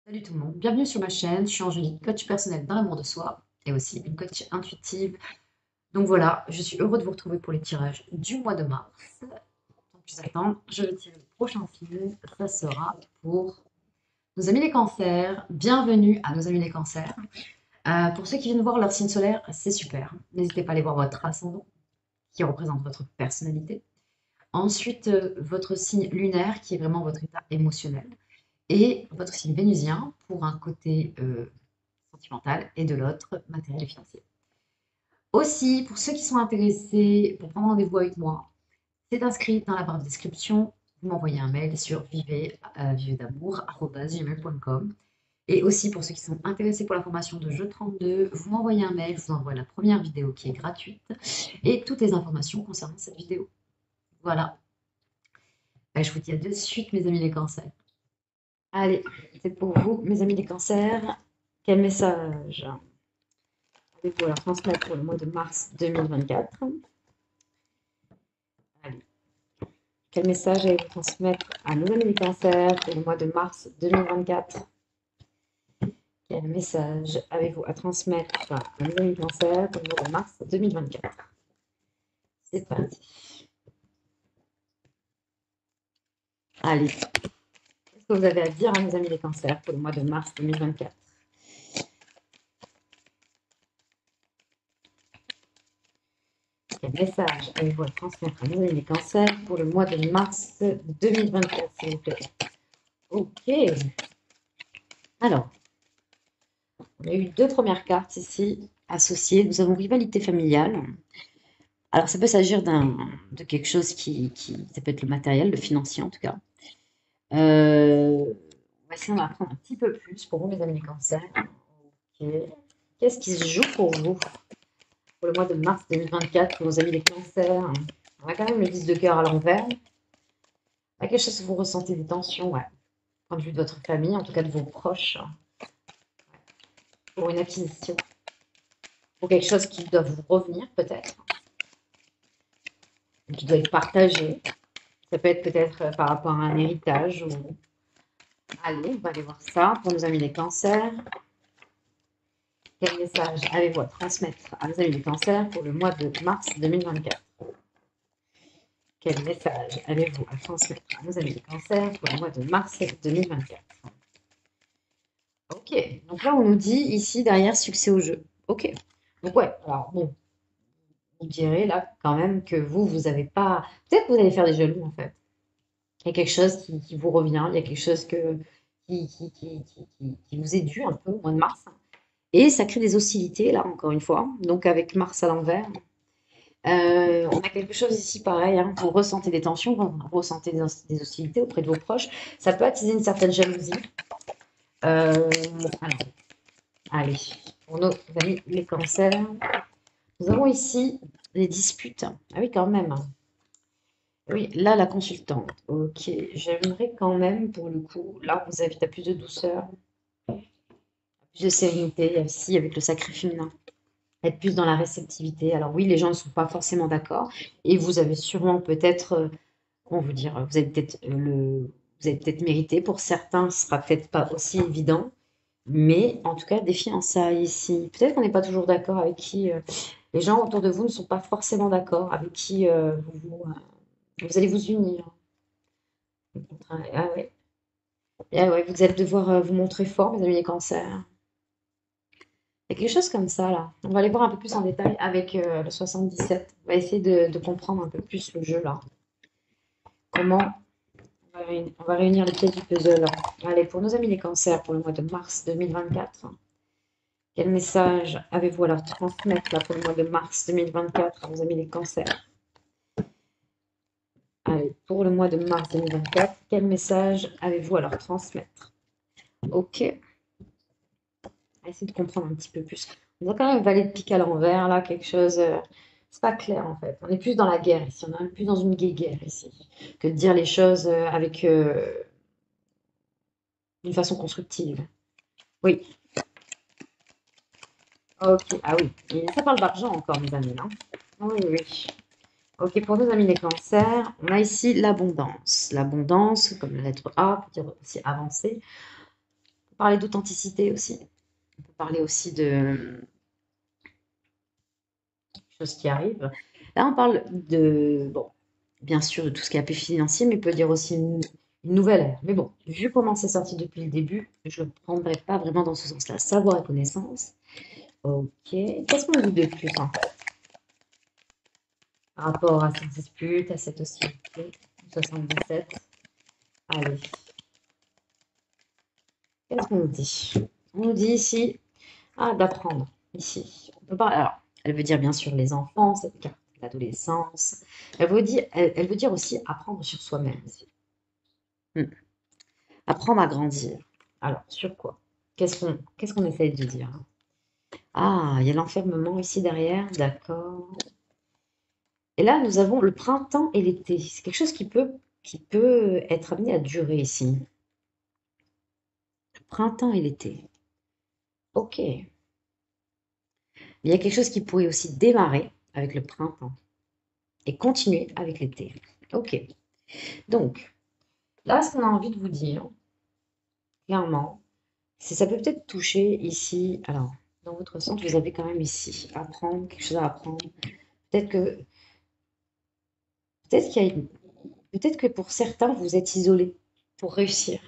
Salut tout le monde, bienvenue sur ma chaîne. Je suis Angélique, coach personnel dans l'amour de soi et aussi une coach intuitive. Donc voilà, je suis heureuse de vous retrouver pour les tirages du mois de mars. Sans plus attendre, je vais tirer le prochain signe. Ça sera pour nos amis les cancers. Bienvenue à nos amis les cancers. Pour ceux qui viennent voir leur signe solaire, c'est super. N'hésitez pas à aller voir votre ascendant qui représente votre personnalité. Ensuite, votre signe lunaire qui est vraiment votre état émotionnel. Et votre signe vénusien pour un côté sentimental et de l'autre matériel et financier. Aussi, pour ceux qui sont intéressés pour prendre rendez-vous avec moi, c'est inscrit dans la barre de description. Vous m'envoyez un mail sur vivedamour@gmail.com. Et aussi pour ceux qui sont intéressés pour la formation de Jeu 32, vous m'envoyez un mail, je vous envoie la première vidéo qui est gratuite et toutes les informations concernant cette vidéo. Voilà. Je vous dis à de suite, mes amis les cancers. Allez, c'est pour vous, mes amis les cancers. Quel message allez-vous alors transmettre pour le mois de mars 2024? Allez, quel message allez-vous transmettre à nos amis les cancers pour le mois de mars 2024? Quel message avez-vous à transmettre à nos amis cancers pour le mois de mars 2024? C'est parti. Allez, qu'est-ce que vous avez à dire à nos amis les cancers pour le mois de mars 2024? Quel message avez-vous à transmettre à nos amis les cancers pour le mois de mars 2024, s'il vous plaît? Ok. Alors, on a eu deux premières cartes ici associées. Nous avons rivalité familiale. Alors, ça peut s'agir de quelque chose ça peut être le matériel, le financier en tout cas. On va essayer d'en apprendre un petit peu plus pour vous, mes amis les cancers. Ok. Qu'est-ce qui se joue pour vous pour le mois de mars 2024 pour nos amis les cancers? On a quand même le 10 de cœur à l'envers. Il y a quelque chose que vous ressentez des tensions, ouais. Point de vue de votre famille, en tout cas de vos proches, pour une acquisition, pour quelque chose qui doit vous revenir peut-être, qui doit être partagé. Ça peut être peut-être par rapport à un héritage ou... Allez, on va aller voir ça pour nos amis les cancers. Quel message avez-vous à transmettre à nos amis les cancers pour le mois de mars 2024? Quel message avez-vous à transmettre à nos amis les cancers pour le mois de mars 2024? Ok, donc là on nous dit ici derrière succès au jeu. Ok, donc ouais, alors bon, vous direz là quand même que vous avez pas... Peut-être que vous allez faire des jaloux en fait. Il y a quelque chose qui vous revient, il y a quelque chose qui vous est dû un peu au mois de mars. Et ça crée des hostilités, là, encore une fois. Donc, avec Mars à l'envers, on a quelque chose ici pareil. Hein, vous ressentez des tensions, vous ressentez des hostilités auprès de vos proches. Ça peut attiser une certaine jalousie. Alors, allez, pour nos amis les cancers, nous avons ici des disputes. Ah oui, quand même. Oui, là, la consultante. Ok, j'aimerais quand même, pour le coup, là, on vous invite à plus de douceur, plus de sérénité, aussi avec le sacré féminin. Être plus dans la réceptivité. Alors oui, les gens ne sont pas forcément d'accord, et vous avez sûrement peut-être, comment vous dire, vous avez peut-être mérité. Pour certains, ce sera peut-être pas aussi évident, mais en tout cas, des fiançailles ici. Peut-être qu'on n'est pas toujours d'accord avec qui. Les gens autour de vous ne sont pas forcément d'accord avec qui vous allez vous unir. Ah ouais. Ah ouais, vous allez devoir vous montrer fort, mes amis les cancers. Il y a quelque chose comme ça, là. On va aller voir un peu plus en détail avec le 77. On va essayer de comprendre un peu plus le jeu, là. Comment on va réunir les pièces du puzzle. Allez, pour nos amis les cancers, pour le mois de mars 2024, quel message avez-vous à leur transmettre, là, pour le mois de mars 2024, à nos amis les cancers? Allez, pour le mois de mars 2024, quel message avez-vous à leur transmettre? Ok. On va essayer de comprendre un petit peu plus. On a quand même valet de pique à l'envers, là, quelque chose... c'est pas clair en fait. On est plus dans la guerre ici. On est plus dans une guerre ici que de dire les choses avec d'une façon constructive. Oui. Ok. Ah oui. Et ça parle d'argent encore, mes amis. Là. Oui, oui. Ok, pour nos amis les cancers, on a ici l'abondance. L'abondance, comme la lettre A, peut dire aussi avancer. parler d'authenticité aussi. On peut parler aussi de choses qui arrivent. Là, on parle de, bon, bien sûr, de tout ce qui est un peu financier, mais on peut dire aussi une nouvelle ère. Mais bon, vu comment c'est sorti depuis le début, je ne le prendrai pas vraiment dans ce sens-là. Savoir et connaissance. Ok. Qu'est-ce qu'on dit de plus, hein, par rapport à cette dispute, à cette hostilité? 77. Allez. Qu'est-ce qu'on nous dit? On nous dit ici, ah, d'apprendre. Ici. On peut pas, alors, elle veut dire bien sûr les enfants, cette carte de l'adolescence. Elle veut dire aussi apprendre sur soi-même. Hmm. Apprendre à grandir. Alors, sur quoi? Qu'est-ce qu'on essaye de dire? Ah, il y a l'enfermement ici derrière, d'accord. Et là, nous avons le printemps et l'été. C'est quelque chose qui peut être amené à durer ici. Le printemps et l'été. Ok. Il y a quelque chose qui pourrait aussi démarrer avec le printemps et continuer avec l'été. Ok. Donc, là, ce qu'on a envie de vous dire, clairement, c'est ça peut peut-être toucher ici. Alors, dans votre centre, vous avez quand même ici apprendre, quelque chose à apprendre. Peut-être que peut-être qu'il y a peut-être que pour certains, vous êtes isolés pour réussir.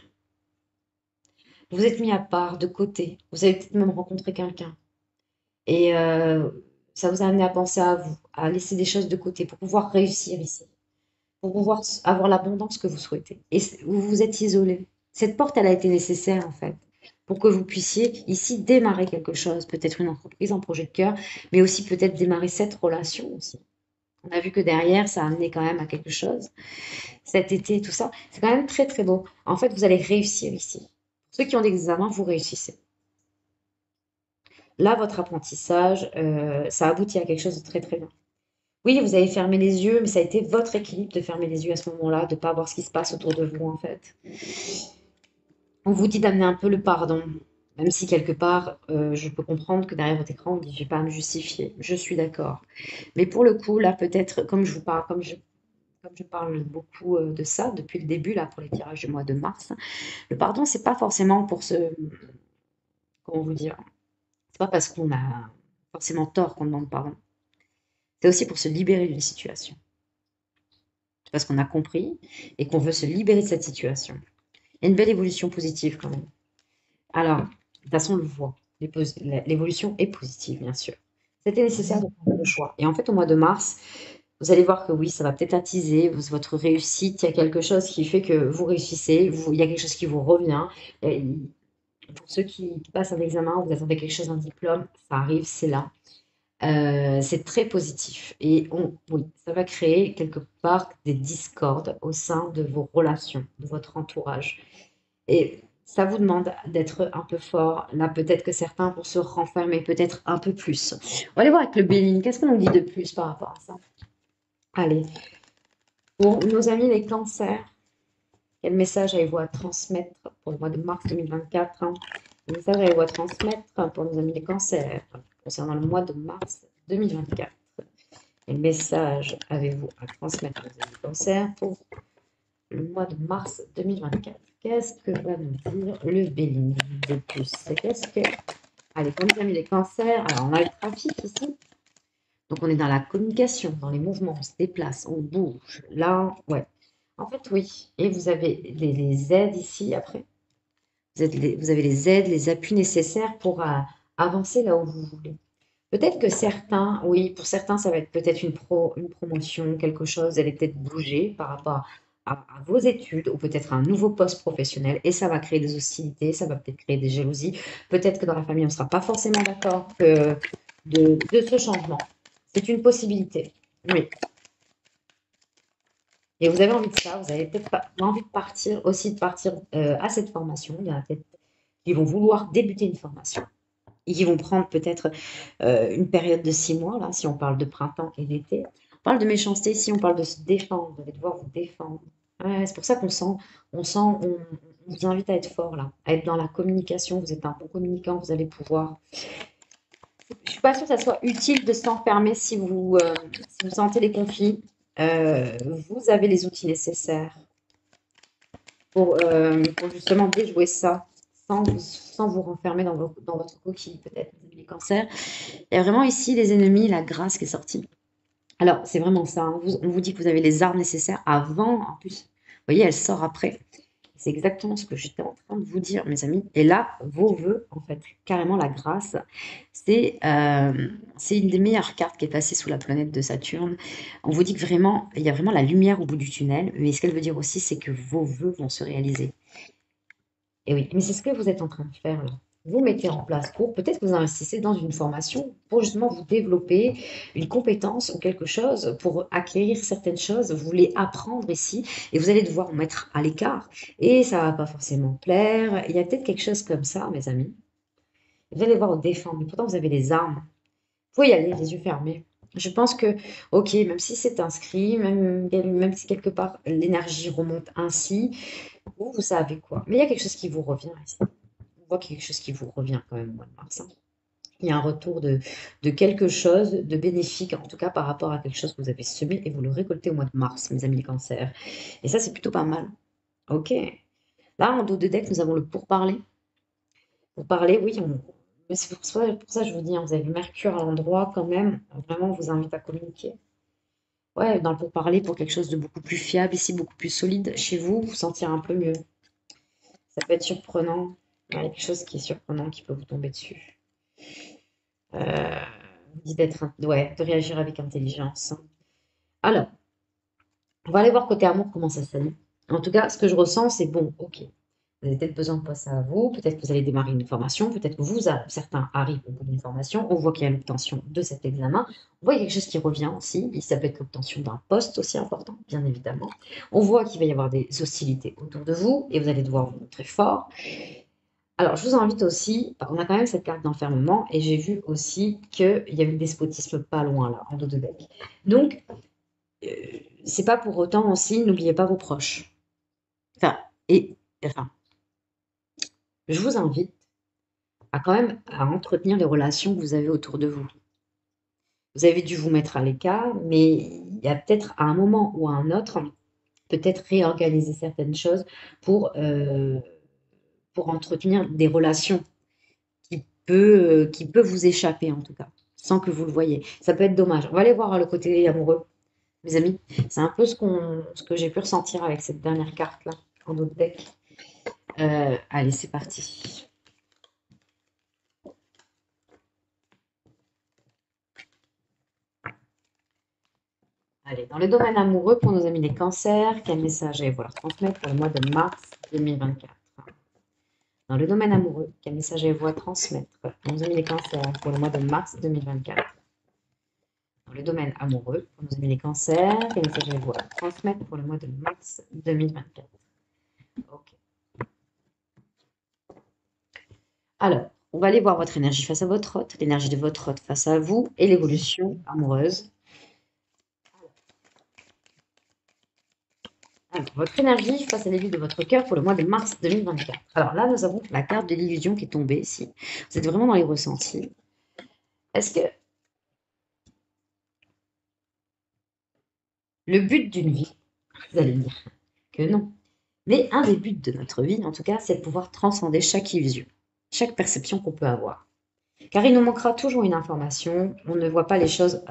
Vous êtes mis à part, de côté. Vous avez peut-être même rencontré quelqu'un. Et ça vous a amené à penser à vous, à laisser des choses de côté pour pouvoir réussir ici, pour pouvoir avoir l'abondance que vous souhaitez. Et vous vous êtes isolé. Cette porte, elle a été nécessaire en fait, pour que vous puissiez ici démarrer quelque chose, peut-être une entreprise, un projet de cœur, mais aussi peut-être démarrer cette relation aussi. On a vu que derrière, ça a amené quand même à quelque chose. Cet été, tout ça, c'est quand même très très beau. En fait, vous allez réussir ici. Ceux qui ont des examens, vous réussissez. Là, votre apprentissage, ça aboutit à quelque chose de très très bien. Oui, vous avez fermé les yeux, mais ça a été votre équilibre de fermer les yeux à ce moment-là, de ne pas voir ce qui se passe autour de vous en fait. On vous dit d'amener un peu le pardon, même si quelque part, je peux comprendre que derrière votre écran, on dit je ne vais pas me justifier. Je suis d'accord. Mais pour le coup, là, peut-être, comme je vous parle, comme je parle beaucoup de ça depuis le début, là, pour les tirages du mois de mars, le pardon, c'est pas forcément pour se, comment vous dire, c'est pas parce qu'on a forcément tort qu'on demande pardon. C'est aussi pour se libérer d'une situation. C'est parce qu'on a compris et qu'on veut se libérer de cette situation. Il y a une belle évolution positive quand même. Alors, de toute façon, on le voit. L'évolution est positive, bien sûr. C'était nécessaire de prendre le choix. Et en fait, au mois de mars, vous allez voir que oui, ça va peut-être attiser votre réussite. Il y a quelque chose qui fait que vous réussissez. Il y a quelque chose qui vous revient. Et pour ceux qui passent un examen, vous attendez quelque chose, un diplôme, ça arrive, c'est là. C'est très positif. Et oui, ça va créer quelque part des discordes au sein de vos relations, de votre entourage. Et ça vous demande d'être un peu fort. Là, peut-être que certains vont se renfermer peut-être un peu plus. On va aller voir avec le Béline. Qu'est-ce qu'on nous dit de plus par rapport à ça? Allez, pour nos amis les cancers, quel message avez-vous à transmettre pour le mois de mars 2024, hein? Quel message avez-vous à transmettre pour nos amis les cancers concernant le mois de mars 2024? Quel message avez-vous à transmettre aux amis cancers pour le mois de mars 2024? Qu'est-ce que va nous dire le Béline de plus? Qu'est-ce que... Allez, pour nos amis les cancers, alors on a le trafic ici. Donc on est dans la communication, dans les mouvements, on se déplace, on bouge. Là, ouais. En fait, oui. Et vous avez les aides ici après. Vous avez les aides, les appuis nécessaires pour avancer là où vous voulez. Peut-être que certains, oui, pour certains, ça va être peut-être une promotion, quelque chose, elle est peut-être bougée par rapport à vos études ou peut-être un nouveau poste professionnel et ça va créer des hostilités, ça va peut-être créer des jalousies. Peut-être que dans la famille, on ne sera pas forcément d'accord de ce changement. C'est une possibilité, oui. Et vous avez envie de ça, vous avez peut-être pas envie de partir, aussi de partir à cette formation. Il y en a peut-être qui vont vouloir débuter une formation et qui vont prendre peut-être une période de 6 mois, là, si on parle de printemps et d'été. On parle de méchanceté, si on parle de se défendre, vous allez devoir vous défendre. Ouais, c'est pour ça on vous invite à être fort, là, à être dans la communication. Vous êtes un bon communicant, vous allez pouvoir. Je ne suis pas sûre que ça soit utile de s'enfermer si vous sentez les conflits. Vous avez les outils nécessaires pour justement déjouer ça. sans vous renfermer dans votre coquille, peut-être, les cancers. Il y a vraiment ici les ennemis, la grâce qui est sortie. Alors, c'est vraiment ça, hein. On vous dit que vous avez les armes nécessaires avant, en plus. Vous voyez, elle sort après. C'est exactement ce que j'étais en train de vous dire, mes amis. Et là, vos vœux, en fait, carrément la grâce, c'est une des meilleures cartes qui est passée sous la planète de Saturne. On vous dit que vraiment, il y a vraiment la lumière au bout du tunnel. Mais ce qu'elle veut dire aussi, c'est que vos vœux vont se réaliser. Et oui, mais c'est ce que vous êtes en train de faire là. Vous mettez en place pour, peut-être que vous investissez dans une formation pour justement vous développer une compétence ou quelque chose, pour acquérir certaines choses. Vous voulez apprendre ici et vous allez devoir vous mettre à l'écart et ça va pas forcément plaire. Il y a peut-être quelque chose comme ça, mes amis. Vous allez devoir vous défendre, mais pourtant vous avez les armes. Vous pouvez y aller, les yeux fermés. Je pense que, ok, même si c'est inscrit, même si quelque part l'énergie remonte ainsi, vous savez quoi. Mais il y a quelque chose qui vous revient ici. On voit qu'il y a quelque chose qui vous revient quand même au mois de mars, hein. Il y a un retour de quelque chose de bénéfique, en tout cas par rapport à quelque chose que vous avez semé et vous le récoltez au mois de mars, mes amis les cancers. Et ça, c'est plutôt pas mal. Ok. Là, en dos de deck, nous avons le pourparler. Pour parler, oui, mais c'est pour ça que je vous dis, hein, vous avez Mercure à l'endroit quand même. Vraiment, on vous invite à communiquer. Ouais, dans le pourparler pour quelque chose de beaucoup plus fiable, ici beaucoup plus solide. Chez vous, vous sentir un peu mieux. Ça peut être surprenant. Il y a quelque chose qui est surprenant qui peut vous tomber dessus. Euh, dit ouais, de réagir avec intelligence. Alors, on va aller voir côté amour comment ça s'allie. En tout cas, ce que je ressens, c'est bon, ok. Vous avez peut-être besoin de passer à vous, peut-être que vous allez démarrer une formation, peut-être que certains arrivent au bout d'une formation, on voit qu'il y a l'obtention de cet examen, on voit quelque chose qui revient aussi, et ça peut être l'obtention d'un poste aussi important, bien évidemment. On voit qu'il va y avoir des hostilités autour de vous, et vous allez devoir vous montrer fort. Alors, je vous invite aussi, on a quand même cette carte d'enfermement, et j'ai vu aussi qu'il y avait le despotisme pas loin, là, en dos de deck. Donc, euh, c'est pas pour autant aussi, n'oubliez pas vos proches. Enfin, enfin, je vous invite à quand même à entretenir les relations que vous avez autour de vous. Vous avez dû vous mettre à l'écart, mais il y a peut-être à un moment ou à un autre, peut-être réorganiser certaines choses pour entretenir des relations qui peut vous échapper en tout cas, sans que vous le voyez. Ça peut être dommage. On va aller voir le côté amoureux, mes amis. C'est un peu ce que j'ai pu ressentir avec cette dernière carte-là, en autre deck. Allez, c'est parti. Allez, dans le domaine amoureux, pour nos amis les cancers, quel message allez-vous leur transmettre pour le mois de mars 2024? Dans le domaine amoureux, quel message allez-vous transmettre pour nos amis les cancers pour le mois de mars 2024? Dans le domaine amoureux, pour nos amis les cancers, quel message allez-vous transmettre pour le mois de mars 2024? Ok. Alors, on va aller voir votre énergie face à votre hôte, l'énergie de votre hôte face à vous et l'évolution amoureuse. Alors, votre énergie face à l'élu de votre cœur pour le mois de mars 2024. Alors là, nous avons la carte de l'illusion qui est tombée ici. Vous êtes vraiment dans les ressentis. Est-ce que le but d'une vie, vous allez me dire que non, mais un des buts de notre vie, en tout cas, c'est de pouvoir transcender chaque illusion, chaque perception qu'on peut avoir. Car il nous manquera toujours une information, on ne voit pas les choses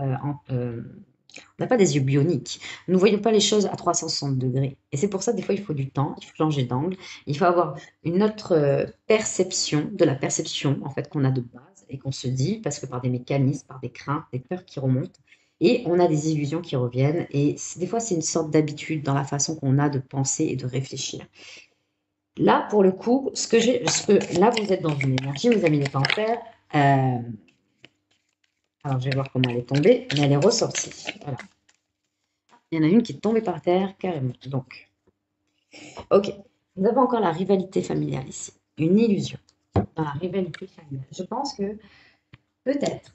on n'a pas des yeux bioniques. Nous ne voyons pas les choses à 360 degrés. Et c'est pour ça, des fois, il faut du temps, il faut changer d'angle. Il faut avoir une autre perception de la perception, en fait, qu'on a de base et qu'on se dit, parce que par des mécanismes, par des craintes, des peurs qui remontent, et on a des illusions qui reviennent. Et des fois, c'est une sorte d'habitude dans la façon qu'on a de penser et de réfléchir. Là, pour le coup, là, vous êtes dans une énergie, vous avez les cancers. Alors, je vais voir comment elle est tombée, mais elle est ressortie. Voilà. Il y en a une qui est tombée par terre, carrément. Donc, ok. Nous avons encore la rivalité familiale ici. Une illusion dans la rivalité familiale. Je pense que peut-être.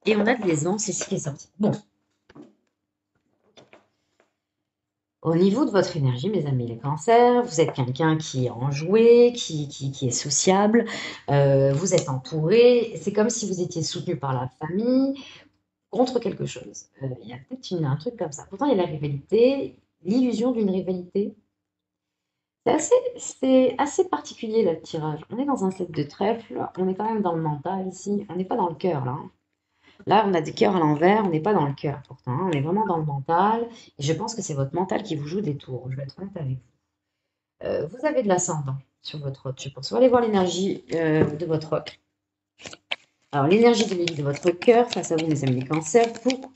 Et on a de l'aisance ici qui est sorti. Bon. Au niveau de votre énergie, mes amis les cancers, vous êtes quelqu'un qui est enjoué, qui est sociable, vous êtes entouré. C'est comme si vous étiez soutenu par la famille contre quelque chose. Il y a peut-être un truc comme ça. Pourtant, il y a la rivalité, l'illusion d'une rivalité. C'est assez particulier là, le tirage. On est dans un set de trèfle, on est quand même dans le mental ici, on n'est pas dans le cœur là, hein. Là, on a des cœurs à l'envers, on n'est pas dans le cœur pourtant, hein, on est vraiment dans le mental. Et je pense que c'est votre mental qui vous joue des tours, je vais être honnête avec vous. Vous avez de l'ascendant sur votre hôte, je pense. On va aller voir l'énergie de votre hôte. Alors, l'énergie de votre cœur face à vous, mes amis les cancers, pour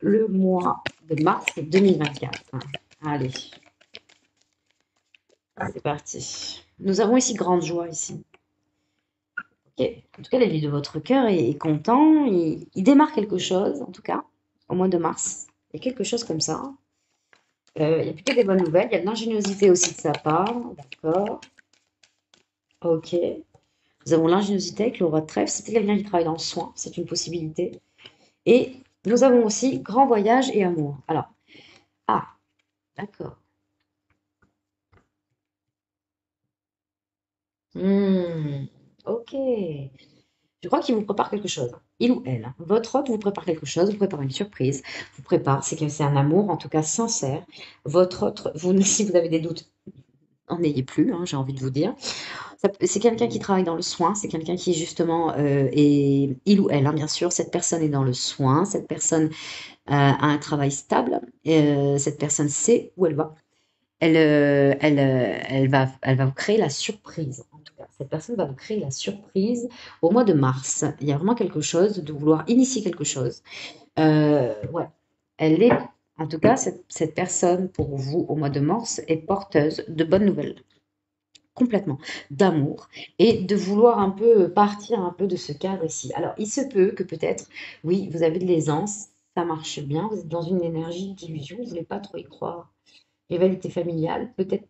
le mois de mars 2024. Allez, c'est parti. Nous avons ici grande joie ici. Ok. En tout cas, l'élu de votre cœur est content. Il démarre quelque chose, en tout cas, au mois de mars. Il y a quelque chose comme ça. Il y a plutôt des bonnes nouvelles. Il y a de l'ingéniosité aussi de sa part. D'accord. Ok. Nous avons l'ingéniosité avec le roi de trèfle. C'était quelqu'un qui travaille dans le soin. C'est une possibilité. Et nous avons aussi grand voyage et amour. Alors, ah, d'accord. Hmm, ok. Je crois qu'il vous prépare quelque chose. Il ou elle. Votre hôte vous prépare quelque chose, vous prépare une surprise, vous prépare, c'est que c'est un amour, en tout cas sincère. Votre hôte, vous, si vous avez des doutes, n'en ayez plus, hein, j'ai envie de vous dire. C'est quelqu'un qui travaille dans le soin, c'est quelqu'un qui justement est, il ou elle, hein, bien sûr, cette personne est dans le soin, cette personne a un travail stable, cette personne sait où elle va. Elle va vous créer la surprise, en tout cas. Cette personne va vous créer la surprise au mois de mars. Il y a vraiment quelque chose de vouloir initier quelque chose. Ouais, elle est, en tout cas, cette personne pour vous au mois de mars est porteuse de bonnes nouvelles, complètement, d'amour et de vouloir un peu partir un peu de ce cadre ici. Alors, il se peut que peut-être, oui, vous avez de l'aisance, ça marche bien, vous êtes dans une énergie d'illusion, vous ne voulez pas trop y croire. Rivalité familiale, peut-être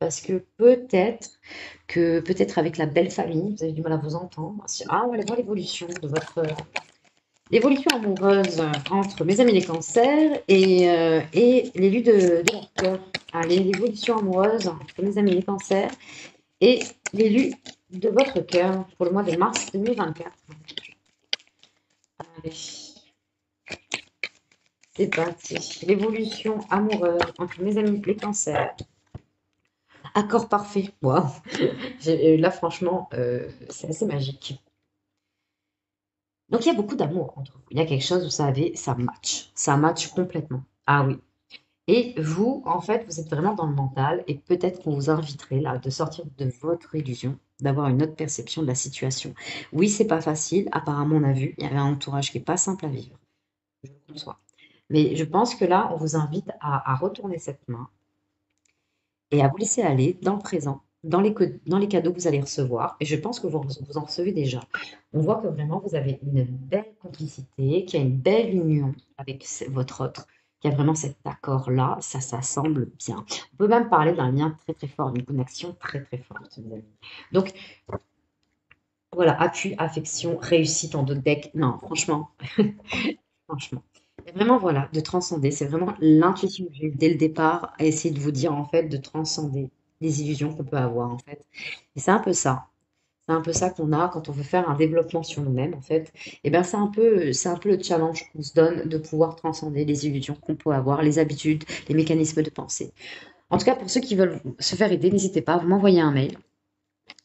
avec la belle famille, vous avez du mal à vous entendre. Ah, on va aller voir l'évolution amoureuse entre mes amis les cancers et l'élu de leur cœur. Allez, l'évolution amoureuse entre mes amis les cancers et l'élu de votre cœur pour le mois de mars 2024. Allez, c'est parti. L'évolution amoureuse entre mes amis les cancers. Accord parfait. Waouh. Là, franchement, c'est assez magique. Donc, il y a beaucoup d'amour entre vous. Il y a quelque chose, vous savez, ça match. Ça match complètement. Ah oui. Et vous, en fait, vous êtes vraiment dans le mental et peut-être qu'on vous inviterait là de sortir de votre illusion, d'avoir une autre perception de la situation. Oui, c'est pas facile. Apparemment, on a vu, il y avait un entourage qui est pas simple à vivre. Je le conçois. Mais je pense que là, on vous invite à retourner cette main et à vous laisser aller dans le présent, dans les cadeaux que vous allez recevoir. Et je pense que vous en recevez déjà. On voit que vraiment vous avez une belle complicité, qu'il y a une belle union avec votre autre, qu'il y a vraiment cet accord-là, ça semble bien. On peut même parler d'un lien très très fort, d'une connexion très très forte, mes amis. Donc voilà, appui, affection, réussite en deux decks. Non, franchement, franchement. Et vraiment, voilà, de transcender. C'est vraiment l'intuition que j'ai eue dès le départ, à essayer de vous dire, en fait, de transcender les illusions qu'on peut avoir, en fait. Et c'est un peu ça. C'est un peu ça qu'on a quand on veut faire un développement sur nous-mêmes, en fait. Et ben, c'est un peu le challenge qu'on se donne de pouvoir transcender les illusions qu'on peut avoir, les habitudes, les mécanismes de pensée. En tout cas, pour ceux qui veulent se faire aider, n'hésitez pas, vous m'envoyez un mail.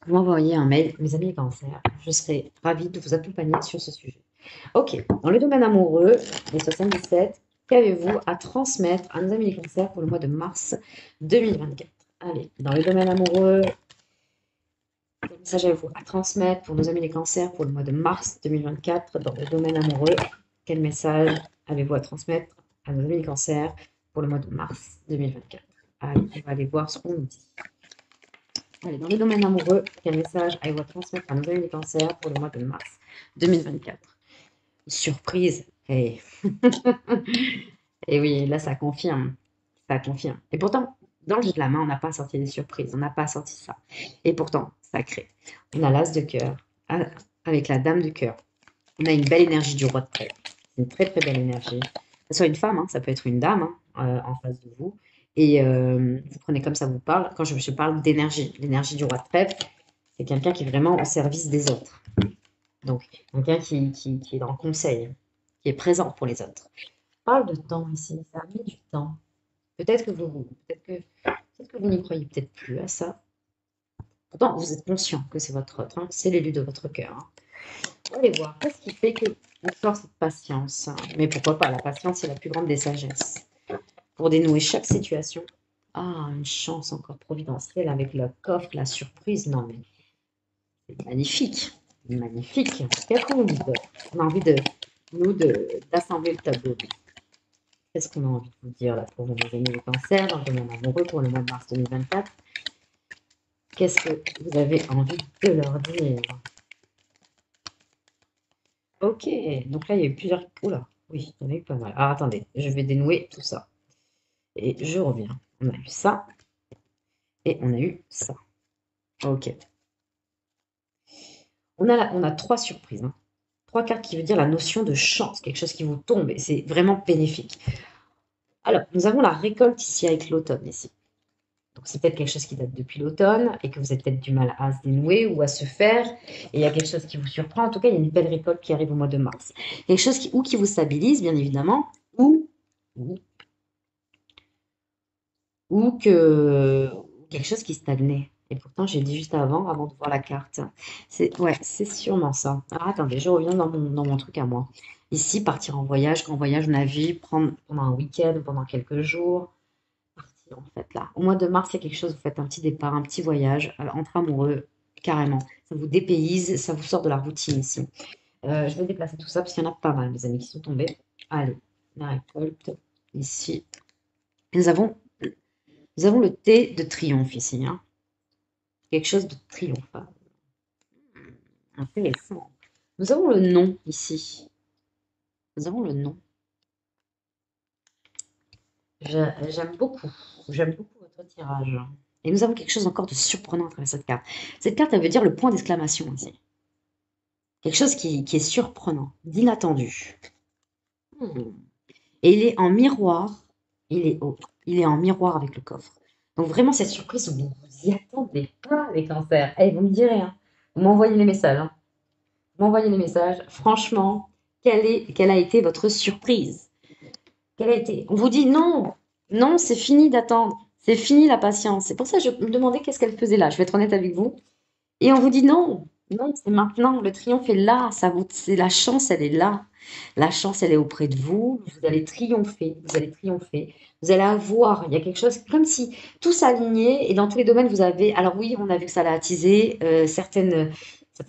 Vous m'envoyez un mail, mes amis les cancers. Je serai ravie de vous accompagner sur ce sujet. Ok, dans le domaine amoureux, les 77, qu'avez-vous à transmettre à nos amis les cancers pour le mois de mars 2024? Allez, dans le domaine amoureux, quel message avez-vous à transmettre pour nos amis les cancers pour le mois de mars 2024? Dans le domaine amoureux, quel message avez-vous à transmettre à nos amis les cancers pour le mois de mars 2024? Allez, on va aller voir ce qu'on nous dit. Allez, dans le domaine amoureux, quel message avez-vous à transmettre à nos amis les cancers pour le mois de mars 2024? Surprise. Hey. Et oui, là, ça confirme. Ça confirme. Et pourtant, dans le jeu de la main, on n'a pas sorti des surprises. On n'a pas sorti ça. Et pourtant, ça crée. On a l'as de cœur avec la dame de cœur. On a une belle énergie du roi de trèfle. C'est une très, très belle énergie. Que ce soit une femme, hein, ça peut être une dame hein, en face de vous. Et vous prenez comme ça vous parle. Quand je parle d'énergie, l'énergie du roi de trèfle, c'est quelqu'un qui est vraiment au service des autres. Donc, quelqu'un qui est dans le conseil, qui est présent pour les autres. Parle de temps ici, ça a mis du temps. Peut-être que Peut-être que vous n'y croyez peut-être plus à ça. Pourtant, vous êtes conscient que c'est votre autre, hein, c'est l'élu de votre cœur. Hein. Allez voir, qu'est-ce qui fait que vous sort cette patience, hein. Mais pourquoi pas, la patience est la plus grande des sagesses. Pour dénouer chaque situation. Ah, une chance encore providentielle avec le coffre, la surprise. Non, mais c'est magnifique. Magnifique. Qu'est-ce qu'on dit On a envie d'assembler le tableau. Qu'est-ce qu'on a envie de vous dire là pour nos amis les cancers, dans le domaine amoureux pour le mois de mars 2024? Qu'est-ce que vous avez envie de leur dire? Ok, donc là il y a eu plusieurs. Oula, oui, il y en a eu pas mal. Ah, attendez, je vais dénouer tout ça. Et je reviens. On a eu ça. Et on a eu ça. Ok. On a trois surprises. Hein. Trois cartes qui veut dire la notion de chance, quelque chose qui vous tombe. Et c'est vraiment bénéfique. Alors, nous avons la récolte ici avec l'automne ici. Donc, c'est peut-être quelque chose qui date depuis l'automne et que vous avez peut-être du mal à se dénouer ou à se faire. Et il y a quelque chose qui vous surprend. En tout cas, il y a une belle récolte qui arrive au mois de mars. Quelque chose qui vous stabilise, bien évidemment, ou, ou que quelque chose qui stagnait. Et pourtant, j'ai dit juste avant de voir la carte. Ouais, c'est sûrement ça. Alors, attendez, je reviens dans mon truc à moi. Ici, partir en voyage, grand voyage, navire, prendre pendant un week-end, pendant quelques jours. Partir, en fait, là. Au mois de mars, il y a quelque chose, vous faites un petit départ, un petit voyage, entre amoureux, carrément. Ça vous dépayse, ça vous sort de la routine ici. Je vais déplacer tout ça parce qu'il y en a pas mal, mes amis, qui sont tombés. Allez, la récolte, ici. Nous avons le thé de triomphe ici. Hein. Quelque chose de triomphal. Intéressant. Nous avons le nom ici. Nous avons le nom. J'aime beaucoup. J'aime beaucoup votre tirage. Et nous avons quelque chose encore de surprenant à travers cette carte. Cette carte, elle veut dire le point d'exclamation ici. Quelque chose qui est surprenant, d'inattendu. Et il est en miroir. Il est haut. Il est en miroir avec le coffre. Donc vraiment, cette surprise, vous vous y attendez pas, les cancers. Eh, vous me direz, hein. Vous m'envoyez les messages. Hein. M'envoyez les messages. Franchement, quelle a été votre surprise? Quelle a été? On vous dit non, non, c'est fini d'attendre. C'est fini la patience. C'est pour ça que je me demandais qu'est-ce qu'elle faisait là. Je vais être honnête avec vous. Et on vous dit non, non, c'est maintenant. Le triomphe est là. C'est la chance, elle est là. La chance, elle est auprès de vous. Vous allez triompher. Vous allez triompher. Vous allez avoir. Il y a quelque chose comme si tout s'alignait et dans tous les domaines vous avez. Alors oui, on a vu que ça l'a attisé certaines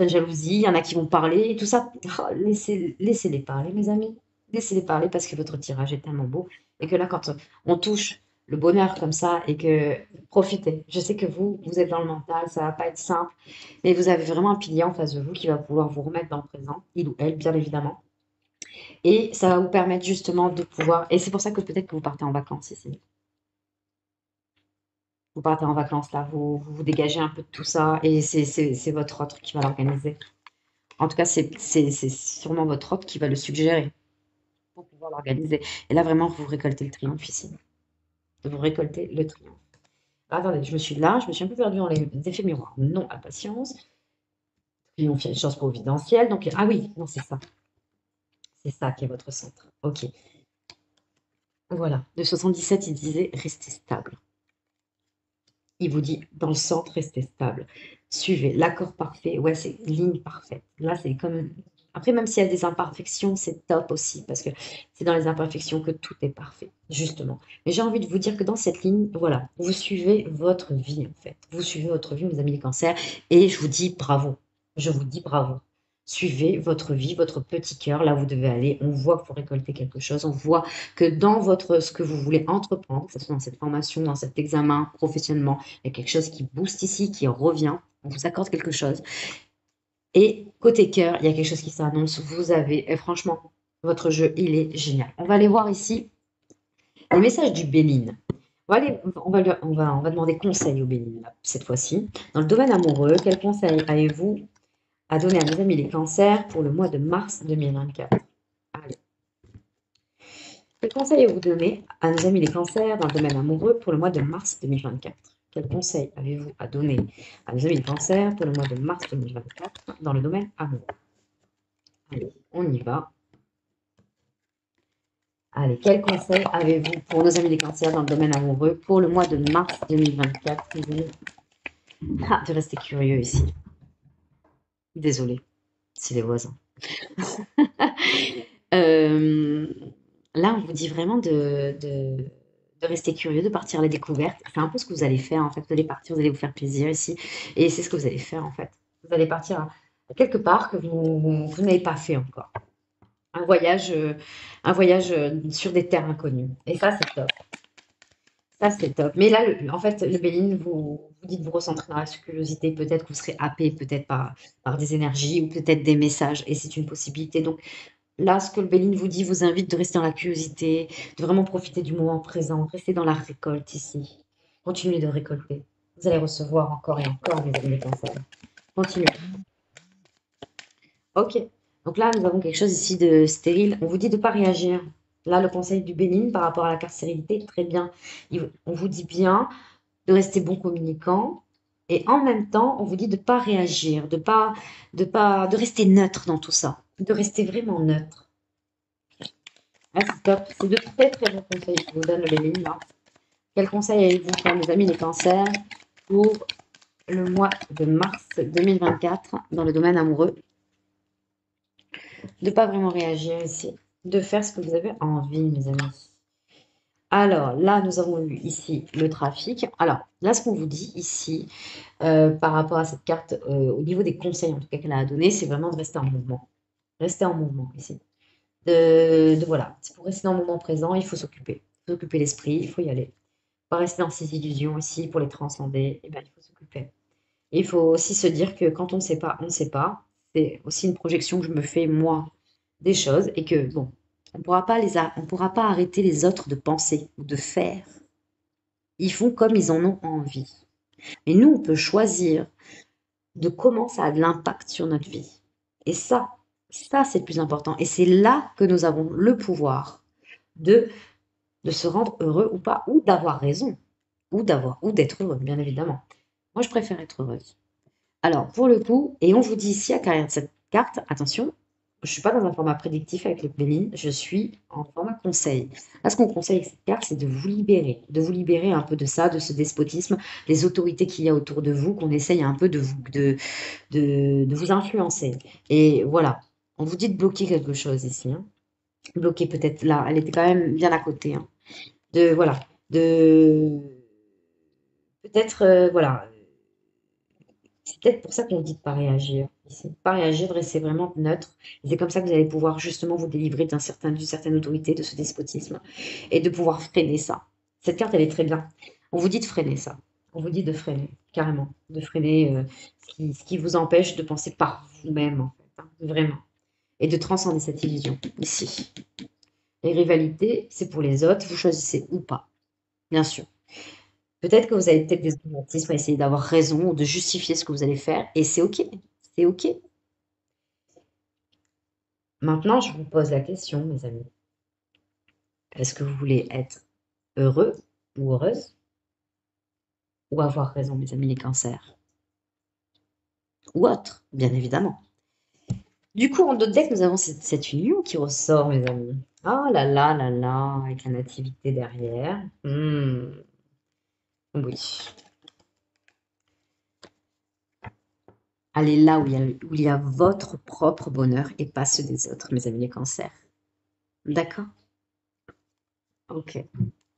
jalousies. Il y en a qui vont parler et tout ça. Oh, laissez-les parler, mes amis. Laissez-les parler parce que votre tirage est tellement beau et que là, quand on touche le bonheur comme ça et que profitez. Je sais que vous êtes dans le mental, ça va pas être simple. Mais vous avez vraiment un pilier en face de vous qui va pouvoir vous remettre dans le présent, il ou elle, bien évidemment. Et ça va vous permettre justement de pouvoir. Et c'est pour ça que peut-être que vous partez en vacances ici. Vous partez en vacances là, vous dégagez un peu de tout ça et c'est votre autre qui va l'organiser. En tout cas, c'est sûrement votre autre qui va le suggérer pour pouvoir l'organiser. Et là, vraiment, vous récoltez le triomphe ici. Vous récoltez le triomphe. Attendez, je me suis un peu perdue dans les effets miroirs. Non à patience. Triomphe, il y a une chance providentielle. Donc, ah oui, non, c'est ça. C'est ça qui est votre centre. Ok. Voilà. De 77, il disait restez stable. Il vous dit dans le centre, restez stable. Suivez l'accord parfait. Ouais, c'est ligne parfaite. Là, c'est comme. Après, même s'il y a des imperfections, c'est top aussi parce que c'est dans les imperfections que tout est parfait, justement. Mais j'ai envie de vous dire que dans cette ligne, voilà, vous suivez votre vie en fait. Vous suivez votre vie, mes amis les cancers, et je vous dis bravo. Je vous dis bravo. Suivez votre vie, votre petit cœur, là où vous devez aller. On voit que vous récoltez quelque chose. On voit que dans ce que vous voulez entreprendre, que ce soit dans cette formation, dans cet examen, professionnellement, il y a quelque chose qui booste ici, qui revient. On vous accorde quelque chose. Et côté cœur, il y a quelque chose qui s'annonce. Vous avez, et franchement, votre jeu, il est génial. On va aller voir ici les messages du Béline. On va demander conseil au Béline, cette fois-ci. Dans le domaine amoureux, quel conseil avez-vous à donner à nos amis les cancers pour le mois de mars 2024? Allez. Quel conseil vous donner à nos amis les cancers dans le domaine amoureux pour le mois de mars 2024? Quel conseil avez-vous à donner à nos amis les cancers pour le mois de mars 2024 dans le domaine amoureux? Allez, on y va. Allez, quel conseil avez-vous pour nos amis les cancers dans le domaine amoureux pour le mois de mars 2024? Ah, de rester curieux ici. Désolée, c'est les voisins. Euh, Là, on vous dit vraiment de rester curieux, de partir à la découverte. C'est un peu ce que vous allez faire en fait. Vous allez partir, vous allez vous faire plaisir ici. Et c'est ce que vous allez faire en fait. Vous allez partir à quelque part que vous n'avez pas fait encore. Un voyage sur des terres inconnues. Et ça, c'est top. Ça, c'est top. Mais là, en fait, le Béline, vous dites vous recentrer dans la curiosité. Peut-être que vous serez happé, peut-être par des énergies ou peut-être des messages. Et c'est une possibilité. Donc, là, ce que le Béline vous dit vous invite de rester dans la curiosité, de vraiment profiter du moment présent, rester dans la récolte ici. Continuez de récolter. Vous allez recevoir encore et encore, mes amis les cancers. Continuez. Ok. Donc là, nous avons quelque chose ici de stérile. On vous dit de ne pas réagir. Là, le conseil du Béline par rapport à la carte stérilité, très bien. On vous dit bien de rester bon communicant. Et en même temps, on vous dit de ne pas réagir, de rester neutre dans tout ça, de rester vraiment neutre. Ah, c'est top. C'est de très très bons conseils que je vous donne, les lignes là. Quel conseil avez-vous pour mes amis les cancers pour le mois de mars 2024 dans le domaine amoureux? De ne pas vraiment réagir ici. De faire ce que vous avez envie, mes amis. Alors, là, nous avons eu ici le trafic. Alors, là, ce qu'on vous dit ici, par rapport à cette carte, au niveau des conseils, en tout cas, qu'elle a donné, c'est vraiment de rester en mouvement. Rester en mouvement ici. Voilà, pour rester dans le moment présent, il faut s'occuper. S'occuper l'esprit, il faut y aller. Pas rester dans ces illusions ici pour les transcender, eh bien, il faut s'occuper. Et il faut aussi se dire que quand on ne sait pas, on ne sait pas. C'est aussi une projection que je me fais moi des choses et que bon, on pourra pas arrêter les autres de penser ou de faire. Ils font comme ils en ont envie. Et nous, on peut choisir de comment ça a de l'impact sur notre vie. Et ça c'est le plus important. Et c'est là que nous avons le pouvoir de, de se rendre heureux ou pas, ou d'avoir raison, ou d'être heureux, bien évidemment. Moi, je préfère être heureuse. Alors, pour le coup, et on vous dit ici à l'arrière de cette carte, attention, je ne suis pas dans un format prédictif avec le Béline, je suis en format conseil. Là, ce qu'on conseille avec cette carte, c'est de vous libérer un peu de ça, de ce despotisme, des autorités qu'il y a autour de vous, qu'on essaye un peu de vous influencer. Et voilà, on vous dit de bloquer quelque chose ici. Hein. Bloquer peut-être là, elle était quand même bien à côté. Hein. Voilà, de peut-être, voilà, c'est peut-être pour ça qu'on dit de ne pas réagir. Ici. De ne pas réagir, de rester vraiment neutre. C'est comme ça que vous allez pouvoir justement vous délivrer d'une certaine autorité, de ce despotisme, et de pouvoir freiner ça. Cette carte, elle est très bien. On vous dit de freiner ça. On vous dit de freiner, carrément. De freiner ce qui vous empêche de penser par vous-même, en fait. Hein, vraiment. Et de transcender cette illusion, ici. Les rivalités, c'est pour les autres, vous choisissez ou pas, bien sûr. Peut-être que vous avez peut-être des automatismes à essayer d'avoir raison ou de justifier ce que vous allez faire, et c'est OK. C'est OK. Maintenant, je vous pose la question, mes amis. Est-ce que vous voulez être heureux ou heureuse ou avoir raison, mes amis les cancers? Ou autre, bien évidemment. Du coup, en d'autres decks, nous avons cette union qui ressort, mes amis. Oh là là, avec la nativité derrière. Oui. Allez là où il y a votre propre bonheur et pas ceux des autres, mes amis les cancers. D'accord? Ok.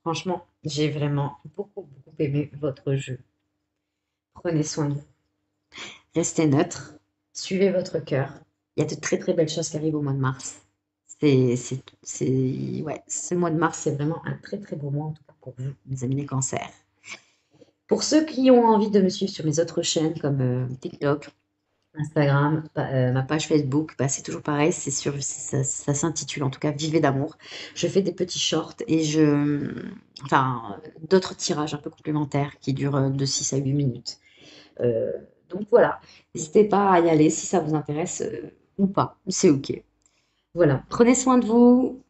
Franchement, j'ai vraiment beaucoup aimé votre jeu. Prenez soin de vous. Restez neutre. Suivez votre cœur. Il y a de très très belles choses qui arrivent au mois de mars. Ouais, ce mois de mars, c'est vraiment un très très beau mois, en tout cas pour vous, mes amis les cancers. Pour ceux qui ont envie de me suivre sur mes autres chaînes comme TikTok, Instagram, ma page Facebook, bah, c'est toujours pareil, ça s'intitule en tout cas Vivez d'amour. Je fais des petits shorts et enfin, d'autres tirages un peu complémentaires qui durent de 6 à 8 minutes. Euh, donc voilà, n'hésitez pas à y aller si ça vous intéresse ou pas, c'est ok. Voilà, prenez soin de vous.